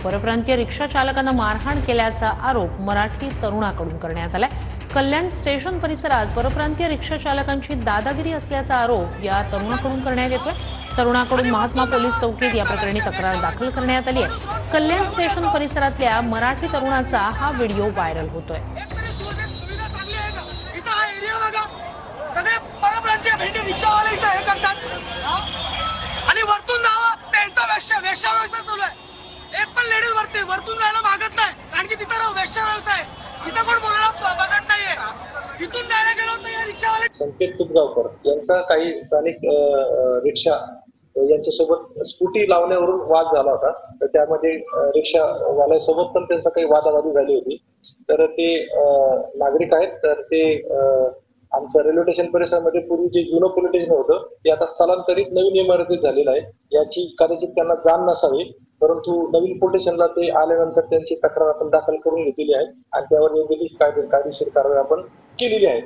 परप्रांतीय रिक्षा चालकांना मारहाण केल्याचा आरोप मराठी तरुणाकडून करण्यात आलाय। कल्याण स्टेशन परिसरात परप्रांतीय रिक्षा चालकांची दादागिरी असल्याचा आरोप या तरुणाकडून करण्यात येतोय। तरुणाकडून महात्मा पोलीस चौकीत या प्रकरणी तक्रार दाखल करण्यात आली आहे। कल्याण स्टेशन परिसरातल्या मराठी तरुणाचा हा व्हिडिओ व्हायरल होतोय। आणि वरतून जावं त्यांचा वेश्या व्यवसाय चालू आहे। एक पण लेडीज वरतून जायला मागत नाही, कारण की तिथं वेश्या व्यवसाय तिथं कोण बोलायला बघत नाहीये। इथून जायला गेलो तर या रिक्षावाले संकेत तुपगावकर यांचा काही स्थानिक रिक्षा यांच्यासोबत स्कूटी लावण्यावरून वाद झाला होता। तर त्यामध्ये रिक्षावाल्यासोबत पण त्यांचा काही वादावादी झाली होती। तर ते नागरिक आहेत, तर ते आमचं रेल्वे स्टेशन परिसरामध्ये पूर्वी जे जुनं पोलीस स्टेशन होतं ते आता स्थलांतरित नवीन इमारतीत झालेलं आहे। याची कदाचित त्यांना जाण नसावी, परंतु नवीन पोलीस स्टेशनला ते आल्यानंतर त्यांची तक्रार आपण दाखल करून घेतलेली आहे आणि त्यावर योग्य ती कायदेशीर कारवाई आपण केलेली आहे।